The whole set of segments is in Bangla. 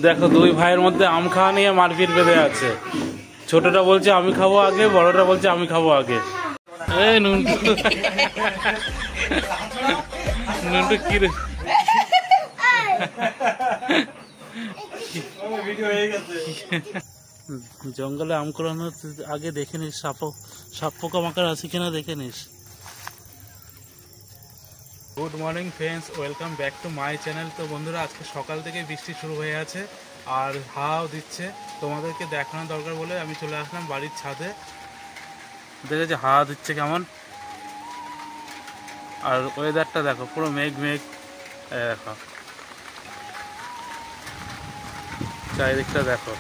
দেখো দুই ভাইয়ের মধ্যে আম খাওয়া নিয়ে মারপিট বেঁধে আছে। ছোটটা বলছে আমি খাবো আগে, বড়টা বলছে আমি খাবো আগে। এই নুনটু নুনটু কি রে, জঙ্গলে আম কুড়ানোর আগে দেখে নিস সাপ পোকা মাকার আছে কিনা দেখে নিস। Good morning friends, welcome back to my channel. তো বন্ধুরা আজকে সকাল থেকে বৃষ্টি শুরু হয়ে আছে আর হাওয়াও দিচ্ছে। তোমাদেরকে দেখানো দরকার বলে আমি চলে আসলাম বাড়ির ছাদে। দেখেছি হাওয়া দিচ্ছে কেমন, আর ওয়েদারটা দেখো পুরো মেঘ মেঘ। দেখো চারিদিকটা দেখো,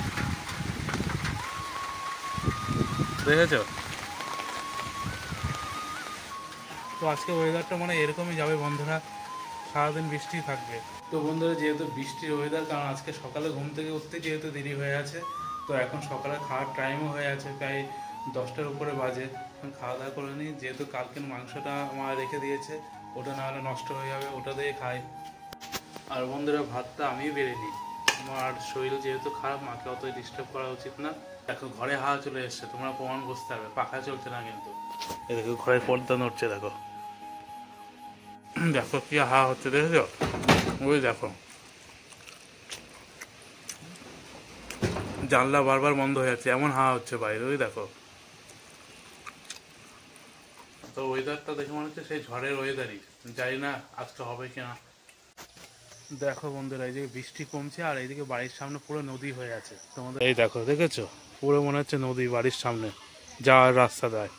দেখেছো? তো আজকে ওয়েদারটা মানে এরকমই যাবে বন্ধুরা, সারাদিন বৃষ্টি থাকবে। তো বন্ধুরা যেহেতু বৃষ্টির ওয়েদার, কারণ আজকে সকালে ঘুম থেকে উঠতে যেহেতু দেরি হয়ে আছে, তো এখন সকালে খাওয়ার টাইমও হয়ে আছে, প্রায় 10টার উপরে বাজে। খাওয়া দাওয়া করে নিই, যেহেতু কালকের মাংসটা মা রেখে দিয়েছে, ওটা না হলে নষ্ট হয়ে যাবে, ওটা দিয়ে খাই। আর বন্ধুরা ভাতটা আমিই বেড়ে নিই, আমার শরীর যেহেতু খারাপ, মাকে অতই ডিস্টার্ব করা উচিত না। দেখো ঘরে হাওয়া চলে এসছে, তোমরা প্রমাণ বুঝতে হবে, পাখা চলছে না কিন্তু। এই দেখো ঘরের পর্দা নড়ছে, দেখো দেখো কি হাওয়া হচ্ছে, দেখেছো? ওই দেখো জানলা বারবার বন্ধ হয়ে যাচ্ছে, এমন হাওয়া হচ্ছে বাইরে, ওই দেখো। তো ওয়েদারটা দেখে মনে হচ্ছে সেই ঝড়ের ওয়েদারই, জানি না আজকে হবে কিনা। দেখো বন্ধুরা এই যে বৃষ্টি কমছে, আর এইদিকে বাড়ির সামনে পুরো নদী হয়ে আছে তোমাদের। এই দেখো, দেখেছো? পুরো মনে হচ্ছে নদী বাড়ির সামনে যাওয়ার রাস্তা দেয়।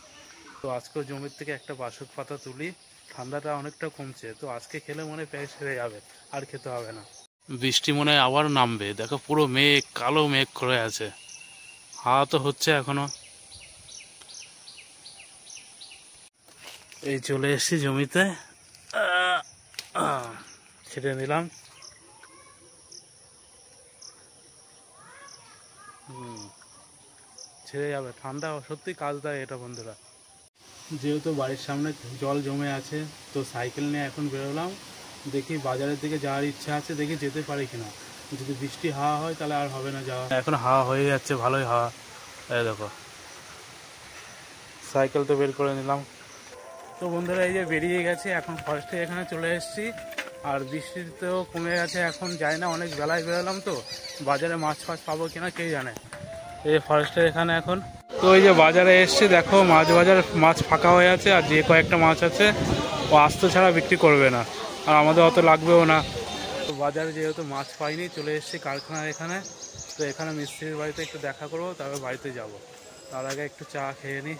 তো আজকে জমির থেকে একটা বাসক পাতা তুলি, ঠান্ডাটা অনেকটা কমছে, তো আজকে খেলে মনে হয় পেট সেরে যাবে, আর খেতে হবে না। বৃষ্টি মনে হয় আবার নামবে, দেখো পুরো মেঘ, কালো মেঘ করে আছে, হাওয়া তো হচ্ছে এখনো। এই চলে এসেছি জমিতে, ছেড়ে নিলাম। ছেড়ে যাবে, ঠান্ডা সত্যি কাজ দেয় এটা বন্ধুরা। যেহেতু বাড়ির সামনে জল জমে আছে, তো সাইকেল নিয়ে এখন বেরোলাম। দেখি বাজারের দিকে যাওয়ার ইচ্ছা আছে, দেখি যেতে পারি কিনা। যদি বৃষ্টি হাওয়া হয় তাহলে আর হবে না যাওয়া। এখন হাওয়া হয়ে যাচ্ছে, ভালোই হাওয়া। এই দেখো সাইকেল তো বের করে নিলাম। তো বন্ধুরা এই যে বেরিয়ে গেছে, এখন ফরেস্টে এখানে চলে এসেছি। আর বৃষ্টিতেও কমে গেছে, এখন যাই না, অনেক বেলায় বেরোলাম, তো বাজারে মাছ ফাছ পাবো কিনা কে জানে। এই ফরেস্টের এখানে এখন তো এই যে বাজারে এসছি, দেখো মাছ বাজার, মাছ ফাঁকা হয়ে আছে, আর যে কয়েকটা মাছ আছে ও আস্ত ছাড়া বিক্রি করবে না, আর আমাদের অত লাগবেও না। তো বাজারে যেহেতু মাছ পাইনি, চলে এসেছি কারখানার এখানে। তো এখানে মিস্ত্রির বাড়িতে একটু দেখা করবো, তারপর বাড়িতে যাব। তার আগে একটু চা খেয়ে নিই,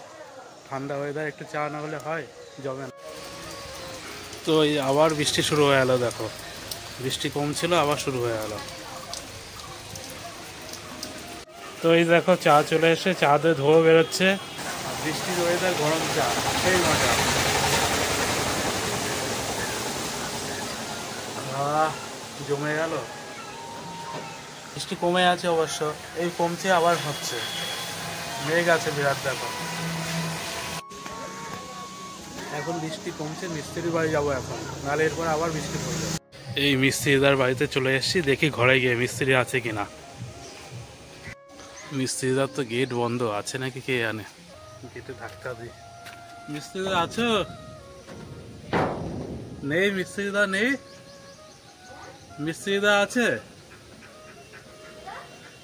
ঠান্ডা ওয়েদার, একটু চা না হলে হয়, জমে না। তো এই আবার বৃষ্টি শুরু হয়ে গেলো, দেখো বৃষ্টি কমছিল আবার শুরু হয়ে গেল। তো এই দেখো চা চলে এসে, চা দিয়ে ধোয়া বেরোচ্ছে, বৃষ্টির ওয়েদার, গরম চা, সেই মজা। জমে গেল, বৃষ্টি কমে আছে অবশ্য, এই কমছে আবার হচ্ছে, মেঘ আছে বিরাট, দেখো এখন বৃষ্টি কমছে, মিস্ত্রির বাড়ি যাবো এখন, নাহলে এরপর আবার বৃষ্টি পড়বে। এই মিস্ত্রিদার বাড়িতে চলে এসেছি, দেখি ঘরে গিয়ে মিস্ত্রি আছে কিনা। মিস্ত্রিদার তো গেট বন্ধ আছে নাকি কে জানে, গেটে ধাক্কা দিই। মিস্ত্রিদা আছো? নেই মিস্ত্রিদা, নেই। মিস্ত্রিদা আছে?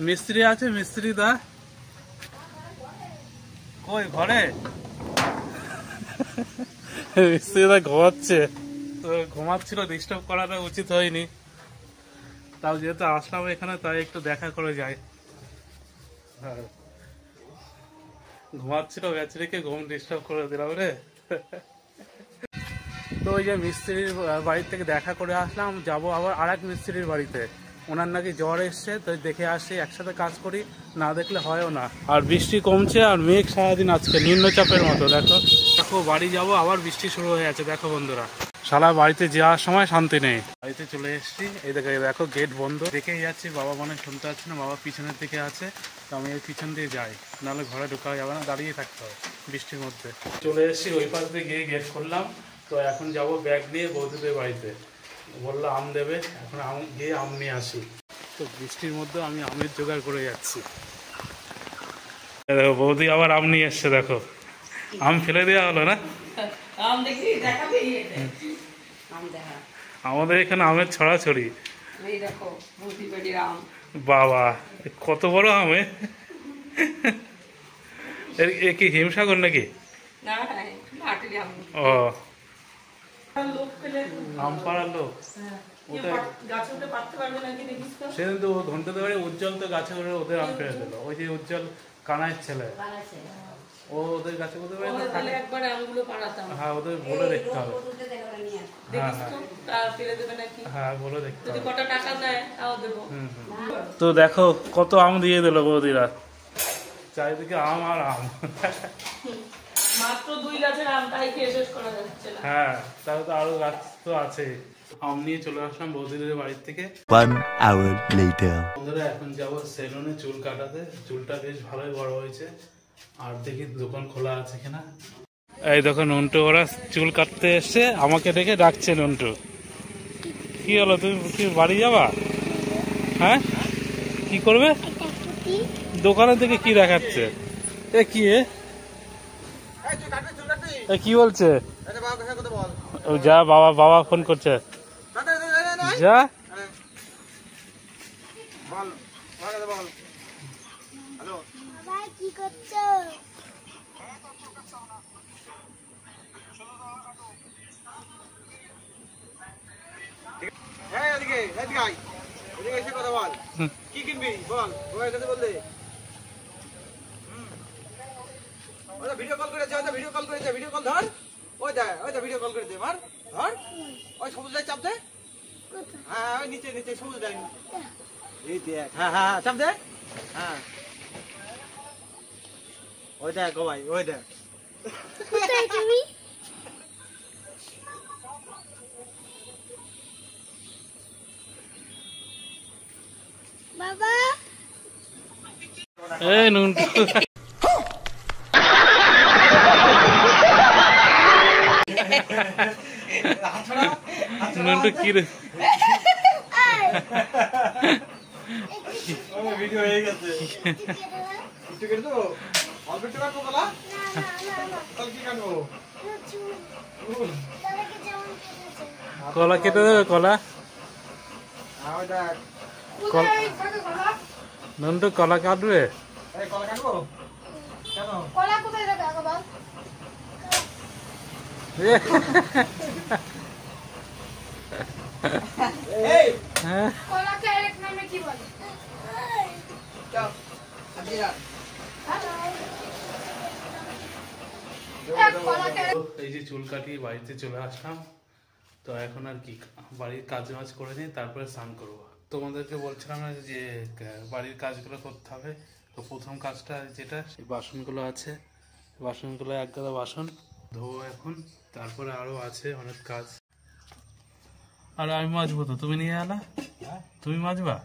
মিস্ত্রি আছে? মিস্ত্রিদা কই, ঘরে? মিস্ত্রিদা ঘুমাচ্ছে, তো ঘুমাচ্ছিল, ডিস্টার্ব করাটা উচিত হয়নি, তাও যেহেতু আসলাম এখানে তাই একটু দেখা করে যাই। ঘুমাচ্ছিল, বেচারিকে ঘুম ডিস্টার্ব করে দিলাম রে। তো ওই যে মিস্ত্রির বাড়ির থেকে দেখা করে আসলাম, যাব আবার আর এক মিস্ত্রির বাড়িতে, ওনার নাকি জ্বর এসছে, তো দেখে আসি, একসাথে কাজ করি, না দেখলে হয়ও না। আর বৃষ্টি কমছে, আর মেঘ সারাদিন আজকে নিম্নচাপের মতো, দেখো দেখো বাড়ি যাব, আবার বৃষ্টি শুরু হয়ে আছে, দেখো বন্ধুরা শালা বাড়িতে যাওয়ার সময় শান্তি নেই। বাড়িতে চলে এসেছি, এই দেখো গেট বন্ধ, দেখেই যাচ্ছি, বাবা মনে শুনতে পাচ্ছি না, বাবা পিছনের দিকে আছে, তো আমি এই পিছন দিয়ে যাই, নাহলে ঘরে ঢোকা যাবে না, দাঁড়িয়ে থাকতে হবে বৃষ্টির মধ্যে। চলে এসেছি, ওই পাশ দিয়ে গিয়ে গেট করলাম। তো এখন যাব ব্যাগ নিয়ে বৌদিদের বাড়িতে, বললো আম দেবে, এখন আম গিয়ে আম নিয়ে আসি। তো বৃষ্টির মধ্যে আমি আমের জোগাড় করে যাচ্ছি। দেখো বৌদি আবার আম নিয়ে এসছে, দেখো আম ফেলে দেওয়া হলো না। আমাদের এখানে আমের ছড়াছড়ি। বাবা কত বড় আম! এ কি হিমসাগর নাকি? ও আম পাড়ার লোক। সেদিন তো ধনতে পারে উজ্জ্বল তো গাছে করে ওদের আম ফেলে দিল। ওই যে উজ্জ্বল কানাইয়ের ছেলে, ও ওদের গাছে করতে পারে। হ্যাঁ ওদের বলে দেখতে হবে। হ্যাঁ বলে দেখতে হবে। তো দেখো কত আম দিয়ে দিল বৌদিরা, চারিদিকে আম আর আম। মাত্র 2 গাছের আমটাই খেয়ে শেষ করা যাচ্ছে না। হ্যাঁ তাহলে তো আরো গাছ তো আছে। আম নিয়ে চলে আসলাম বৌদিদের বাড়ির থেকে। 1 hour later. বন্ধুরা এখন যাবো সেলুনে চুল কাটাতে। চুলটা বেশ ভালোই বড় হয়েছে। আর দেখি দোকান খোলা আছে কিনা। এই দেখো নন্টু ওরা চুল কাটতে এসছে, আমাকে দেখে ডাকছে নন্টু। কি হলো, তুমি কি বাড়ি যাবা? হ্যাঁ কি করবে? দোকানের থেকে কি দেখাচ্ছে? এ কি কি বলছে? যা বাবা ফোন করছে, যা। কি করছো? কি কিনবি বল, ওই কাছে বল দে। ওটা ভিডিও কল করেছে, ওটা ভিডিও কল করেছে, ভিডিও কল ধর। ওইটা ভিডিও কল করেছে, মার ধর। ওই সবুজটাই চাপ দে। হ্যাঁ ওই নিচে নিচে সবুজটাই। এই দেখ, হ্যাঁ চাপ দে। হ্যাঁ ওই দেখ গো ভাই, ওই দেখ। কোথায় তুমি? বাবা এই নন্টু নন্টু কি রে? ভিডিও হয়ে গেছে। একটু কেটে দেবো, অল্প একটু কাটবো কলা। তাহলে কি কাটবো? কলা কেটে দেবে, কলা। নন্টু কলা কাটবে? কলা কাটবো কেন? কলা কোথায় যাবে আগে বল? এই হ্যাঁ কলাকে আরেক নামে কি বলে? চল আজিরা এই যে চুল কাটিয়ে বাড়িতে চলে আসলাম। তো এখন আর কি বাড়ির কাজ বাজ করে নিই, তারপরে স্নান করবো। তোমাদেরকে বলছিলাম না যে বাড়ির কাজগুলো করতে হবে। তো প্রথম কাজটা যেটা, সেই বাসনগুলো আছে, বাসনগুলো এক গাদা বাসন ধোবো এখন। তারপরে আরো আছে অনেক কাজ। আর আমি মাজবো তো, তুমি নিয়ে আলা? তুমি মাজবা?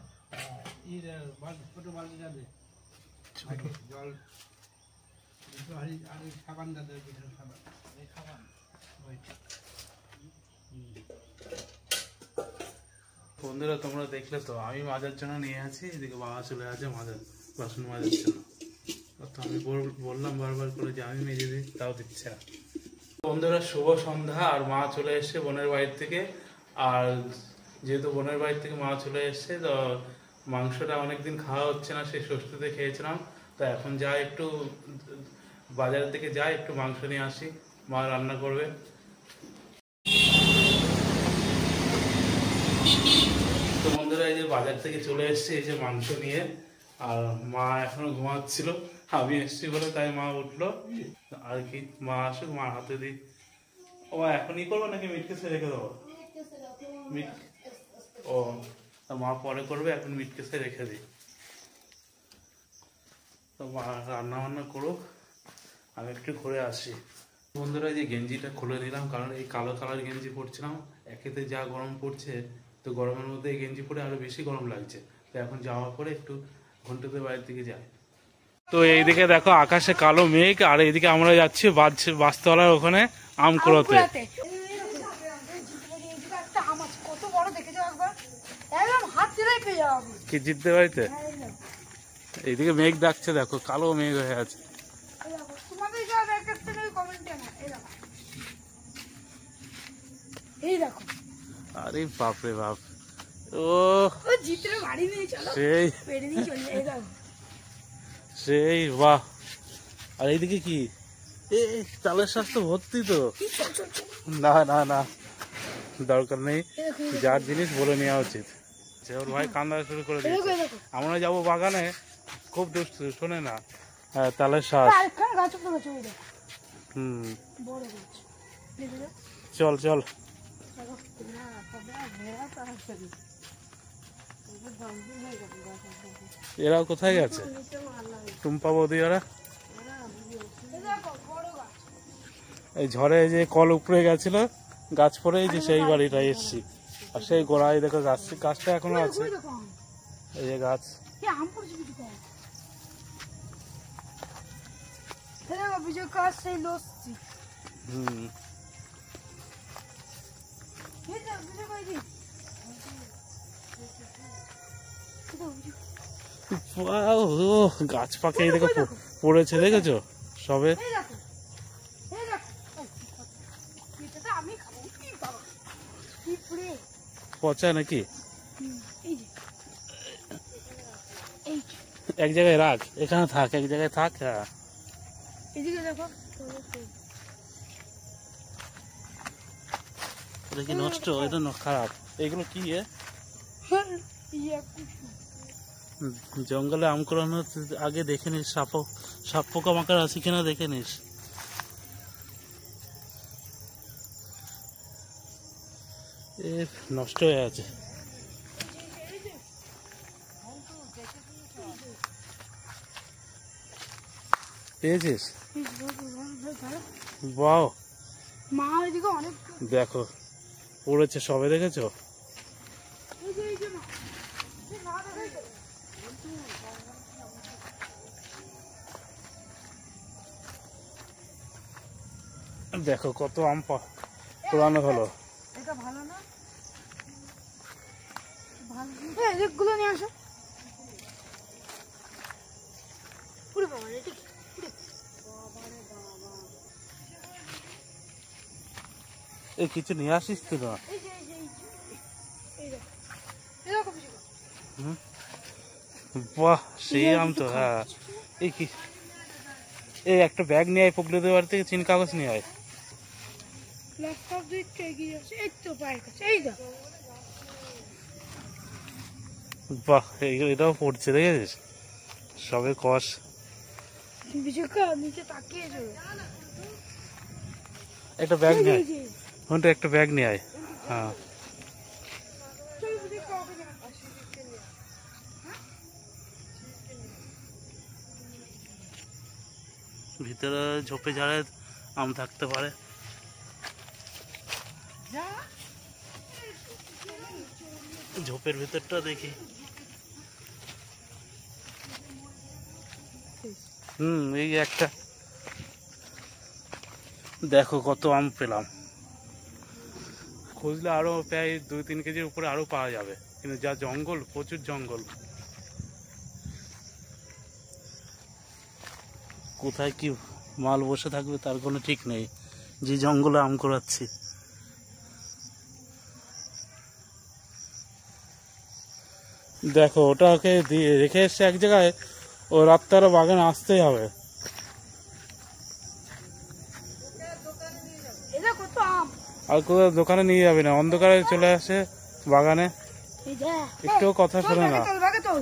বন্ধুরা তোমরা দেখলে তো, আমি মাজার জন্য নিয়ে আছি, এদিকে বাবা চলে আছে বাসন মাজার জন্য। তো আমি বললাম বারবার করে যে আমি মেজে দিই, তাও দিচ্ছে না। বন্ধুরা শুভ সন্ধ্যা। আর মা চলে এসছে বোনের বাড়ির থেকে। আর যেহেতু বোনের বাড়ির থেকে মা চলে এসছে, তো মাংসটা অনেকদিন খাওয়া হচ্ছে না, সেই ষষ্ঠীতে খেয়েছিলাম। তো এখন যাই একটু বাজারের দিকে যাই, একটু মাংস নিয়ে আসি, মা রান্না করবে। তো বন্ধুরা এই যে বাজার থেকে চলে এসছে এই যে মাংস নিয়ে। আর মা এখনো ঘুমাচ্ছিল, আমি এসছি বলে তাই মা উঠলো আর কি। মা আসুক, মার হাতে দিই। ও এখনই করবো নাকি মিটকেসে রেখে দেবো? ও মা পরে করবে, এখন মিটকেসে রেখে দিই। তো মা রান্না বান্না করুক, আমি একটু ঘুরে আসি। বন্ধুরা এই যে গেঞ্জিটা খুলে নিলাম, কারণ এই কালো কালার গেঞ্জি পরছিলাম, একেতে যা গরম পড়ছে, তো গরমের মধ্যে এই গেঞ্জি পরে আরো বেশি গরম লাগছে। তো এখন যাওয়া করে একটু ঘন্টাতে বাড়ির দিকে যাই। তো এইদিকে দেখো আকাশে কালো মেঘ, আর এইদিকে আমরা যাচ্ছি বাসতলার ওখানে আম কুড়াতে। কত বড় দেখেছো একবার, একদম হাত দিলেই পেয়ে যাবে। কি জিততে বাড়িতে? হ্যাঁ, এই দেখো। এইদিকে মেঘ ডাকছে, দেখো কালো মেঘ হয়ে আছে। এই দেখো, তোমাদের যা দেখাচ্ছে না, ওই কমেন্টে না। এই দেখো। এই দেখো। আরে বাপরে বাপ, ও ও জিতরে বাড়ি নিয়ে চলো। সেই পেরে নিয়ে চলে যায়। এই দেখো। সেই বাহ। আর এইদিকে কি, এ তালের শাক তো ভর্তি তো। চল চল চল। না না না, দরকার নেই, এই দেখো, এই দেখো। যার জিনিস বলে নেওয়া উচিত। যে ওর ভাই কান্দা শুরু করে এই দেখো, দিয়েছে। এই দেখো। আমরা যাবো বাগানে, খুব দুষ্টু, শোনে না। তালের শাক। আরেকখানে গাছ উপরে গেছে, ওই দেখো। হুম, বড় গাছ। দেখো না? চল চল। দেখো। না, তবে আর ঘেরা তাড়াতাড়ি। এবার জলদি হয়ে যাবে গাছ একদম। এরা কোথায় গেছে? নিচে মার লাগে। টুম্পা বৌদি ওরা? এই দেখো, বড় গাছ। এই ঝড়ে এই যে কল উপরে গেছিল, গাছ পরে এই যে সেই বাড়িটা এসছি। আর সেই গোড়ায় দেখো গাছ, গাছটা এখনো আছে। ওই দেখো আম। এই যে গাছ। এই আম পড়ছে কিছু কম। এই দেখো, বিজয় গাছ সেই লস্যি। হুম, এই দেখো, বিজয় কই দি? এই দেখো, বিজয়। Wow, ও গাছ পাকে এই দেখো পড়েছে, দেখেছো সবে। এই দেখো। এই দেখো। এটা তো আমি খাবো। কি বাবা। কি পুরে। পচা নাকি? এই যে। এই যে। এক জায়গায় রাখ, এখানে থাক, এক জায়গায় থাক। হ্যাঁ, এদিকে দেখো। এটা কি নষ্ট? এটা খারাপ। এগুলো কি জঙ্গলে আম কুড়ানোর আগে দেখে নিস, সাপ পোকা মাকার আছে কিনা দেখে নিস। এ নষ্ট হয়ে আছে। পেয়েছিস? বাও, মা ওইদিকে অনেক। দেখো পড়েছে সবে, দেখেছো? এই যে, এই যে মা। এই মা দেখাইছো? দেখো কত আম পুরানো হলো। এটা ভালো না? ভালো। এই এদিকগুলো নিয়ে আসো। পুরো বাবা, এটা কি? এই কিছু নিয়ে আসিস তো না? এই যে, এই যে, এই যে। এই দেখো। এই দেখো বিজয়। বাহ, সেই আম তো। হ্যাঁ, এই কি, এই একটা ব্যাগ নিয়ে আয়, পুকুরের বাড়ি থেকে চিন কাগজ নিয়ে আয়। ল্যাপটপ দিকটা এগিয়ে আছে। এই তো পায়ের কাছে। এই দেখো। বাহ, এটাও পড়ছে, দেখেছিস সবে কষ। বিজয় নিচে তাকিয়ে যাবে। একটা ব্যাগ নিয়ে আয়, এই যে। ওখানটা একটা ব্যাগ নিয়ে আয়। হ্যাঁ, চল বিজয় কাউকে না আসি দিকটা নিয়ে। ভিতরে ঝোপে ঝাড়ে আম থাকতে পারে। যা। ঝোপের ভিতরটা দেখি। এই একটা, দেখো কত আম পেলাম। খুঁজলে আরো প্রায় 2-3 কেজির উপরে আরো পাওয়া যাবে, কিন্তু যা জঙ্গল, প্রচুর জঙ্গল। কোথায় কি মাল বসে থাকবে তার কোনো ঠিক নেই, যে জঙ্গলে আম কুড়াচ্ছি। দেখো ওটাকে দিয়ে রেখে এসছে এক জায়গায়, ও রাত্রে বাগানে আসতেই হবে। এটা কত আম। আর কোথাও দোকানে নিয়ে যাবে না, অন্ধকারে চলে আসে বাগানে, এই দেখ। একটুও কথা শোনে না। চল ব্যাগে চল।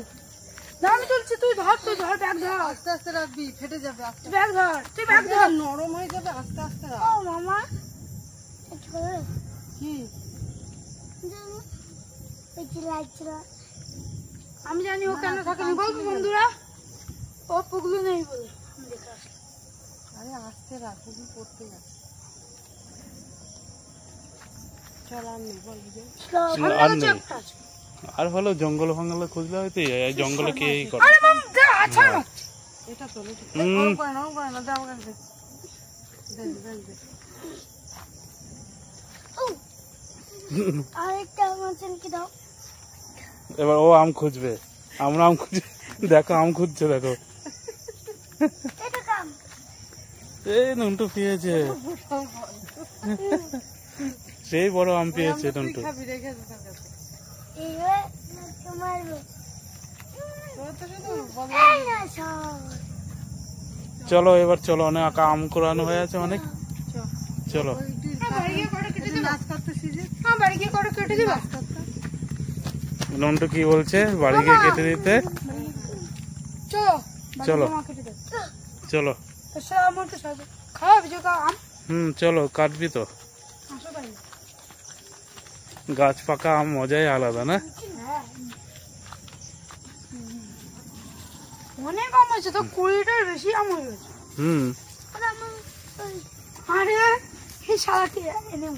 না আমি চলছি, তুই ধর, তুই ধর, ব্যাগ ধর। আস্তে আস্তে রাখবি, ফেটে যাবে। আস্তে তুই ব্যাগ ধর, তুই ব্যাগ ধর। নরম হয়ে যাবে, আস্তে আস্তে রাখ। ও মামা। কি আমি জানি ও কেন থাকেনি, বল বন্ধুরা। ও পুগলু নেই বলে। আরে আস্তে রাখ, খুবই পড়তে যাচ্ছে। চল আর নেই, বল বিজয়। আর নেই, আর হলো জঙ্গল ফাঙ্গলে খুঁজলে হয়তো এই জঙ্গলে কে এই করে। আরে মাম দে, আচ্ছা না। এটা তোলে। হুম। ওরকম করে না, ওরকম করে না, দে আমার কাছে দে। দে। আরেকটা মাছের কি দাও। এবার ও আম খুঁজবে, আমরা আম খুঁজে, দেখো আম খুঁজছে, দেখো এই নন্টু পেয়েছে, সেই বড় আম পেয়েছে নন্টু। খাবি রেখে দে তার কাছে। তোর তো শুধু চলো এবার চলো, অনেক আম কোরানো হয়ে আছে অনেক, চলো। নাচ করতে শিখে নন্টু কি বলছে, বাড়ি গিয়ে কেটে দিতে? চলো চলো, চলো কাটবি তো, গাছ পাকা আম মজাই আলাদা না? অনেক আম হয়েছে তো, 20টার বেশি আম হয়ে গেছে। আরে এই শালাটি এনে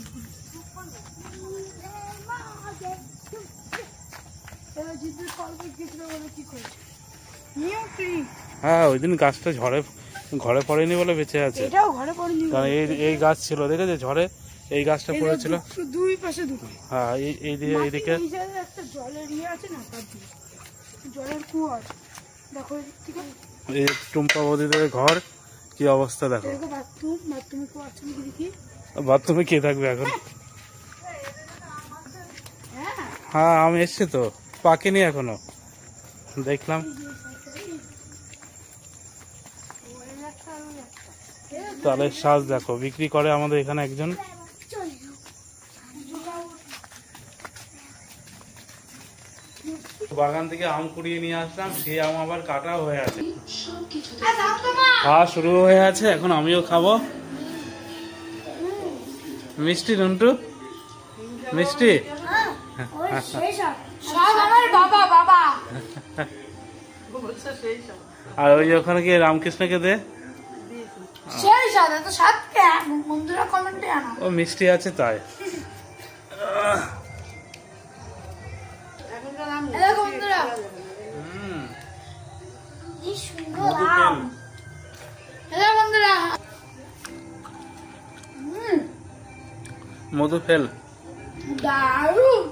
হ্যাঁ ওই দিন গাছটা ঘরে পড়েনি বলে বেঁচে আছে, এটাও ঘরে পড়েনি, কারণ এই গাছ ছিল, দেখেছে ঝড়ে এই গাছটা পড়েছিল। দুই পাশে দুটো। হ্যাঁ এইদিকে একটা জলের ইয়ে আছে না, তার দিকে জলের কুয়া আছে, দেখো এই টুম্পা বৌদিদের ঘর কি অবস্থা দেখো। বাথরুমে কুয়া আছে দেখি, বাথরুমে কে থাকবে এখন? হ্যাঁ আম এসছে তো, পাকেনি এখনো, দেখলাম। তাহলে শ্বাস দেখো বিক্রি করে আমাদের এখানে একজন। বাগান থেকে আম কুড়িয়ে নিয়ে আসলাম, সেই আম আবার কাটা হয়ে আছে, খাওয়া শুরু হয়ে আছে, এখন আমিও খাবো। মিষ্টি নন্টু, মিষ্টি। আর ওই ওখানে কি রামকৃষ্ণকে দে, ও মিষ্টি আছে তাই। মধু ফেল, দারুণ।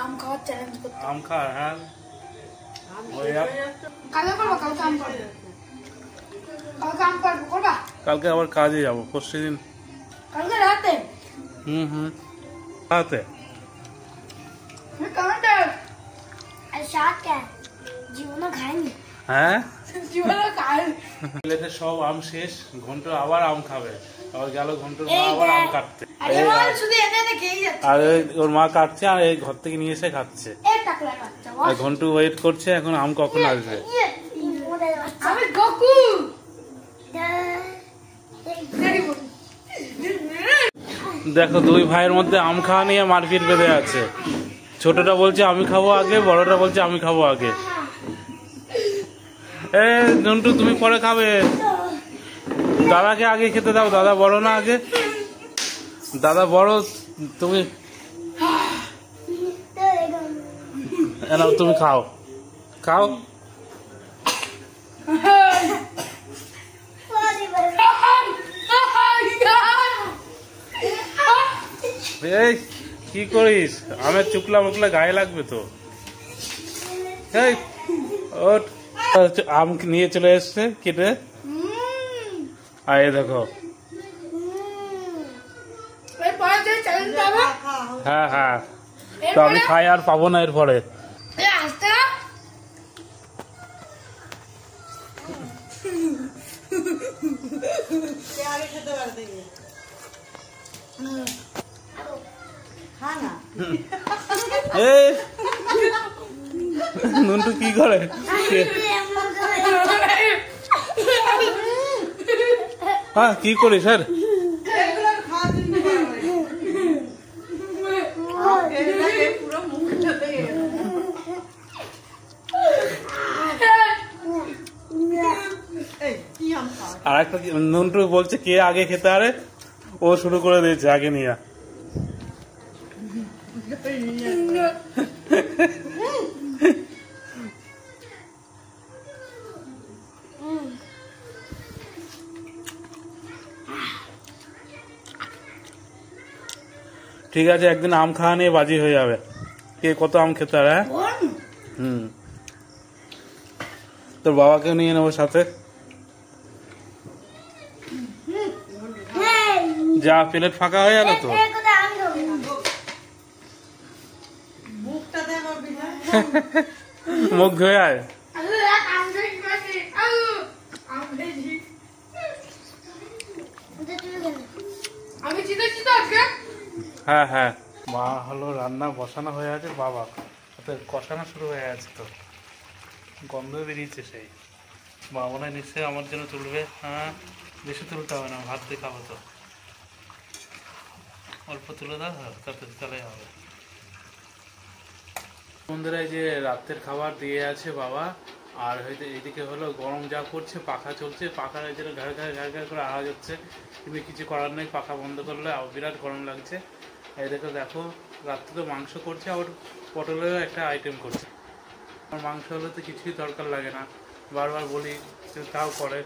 আম খাওয়ার চ্যালেঞ্জ করতে, আম খা। হ্যাঁ কালকে করবো, কালকে আম করবো, কালকে আম করবো, করবা? কালকে আবার কাজে যাবো, পরশু দিন কালকে রাতে। রাতে জীবনে খাইনি, হ্যাঁ জীবনে খাইনি। সব আম শেষ, ঘন্টু আবার আম খাবে, আবার গেল ঘন্টুর মা আবার আম কাটতে, আর ওর মা কাটছে আর এই ঘর থেকে নিয়ে এসে খাচ্ছে। আর ঘন্টু ওয়েট করছে এখন আম কখন আসবে। দেখো দুই ভাইয়ের মধ্যে আম খাওয়া নিয়ে মারপিট বেঁধে আছে, ছোটটা বলছে আমি খাবো আগে, বড়টা বলছে আমি খাবো আগে। এ নন্টু তুমি পরে খাবে, দাদাকে আগে খেতে দাও, দাদা বড় না আগে, দাদা বড়, তুমি নাও, তুমি খাও খাও। এই কি করিস, আমের চুকলা মুকলা গায়ে লাগবে তো। এই ওঠ, আম নিয়ে চলে এসছে কেটে, আর এই দেখো। হ্যাঁ হ্যাঁ, তো আমি খাই আর পাবো না এরপরে। নন্টু কি করে, হ্যাঁ কি করিস স্যার? একটা নন্টু বলছে কে আগে খেতে আরে, ও শুরু করে দিয়েছে আগে নিয়ে। ঠিক আছে, একদিন আম খাওয়া নিয়ে বাজি হয়ে যাবে, কে কত আম খেতে পারে। হুম, তোর বাবাকেও নিয়ে নেবো সাথে। যা, প্লেট ফাঁকা হয়ে গেল তো। মুখটা দে আমার বিনা। মুখ ধুয়ে আয়। আমি জিতেছি তো আজকে। হ্যাঁ হ্যাঁ, মা হলো রান্না বসানো হয়ে আছে, বাবা কষানো শুরু হয়ে আছে, তো গন্ধ বেরিয়েছে সেই। মা মনে হয় নিশ্চয়ই আমার জন্য তুলবে। হ্যাঁ, বেশি তুলতে হবে না, ভাত দিয়ে খাবো তো। অল্প তুলে দাও, তাতে তাহলে হবে। বন্ধুরা, এই যে রাতের খাবার দিয়ে আছে বাবা, আর হয়তো এইদিকে হলো গরম যা করছে, পাখা চলছে, পাখার এই জন্য ঘাড় ঘাড় ঘাড় ঘাড় করে আওয়াজ হচ্ছে, কিন্তু কিছু করার নেই, পাখা বন্ধ করলে বিরাট গরম লাগছে। এই দেখো রাত্রে তো মাংস করছে, আবার পটলেরও একটা আইটেম করছে। আমার মাংস হলে তো কিছুই দরকার লাগে না, বারবার বলি, তাও করে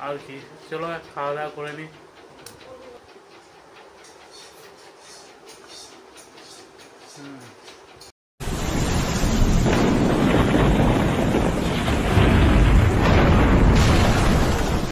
আর কি। চলো খাওয়া দাওয়া করে নিই। হুম।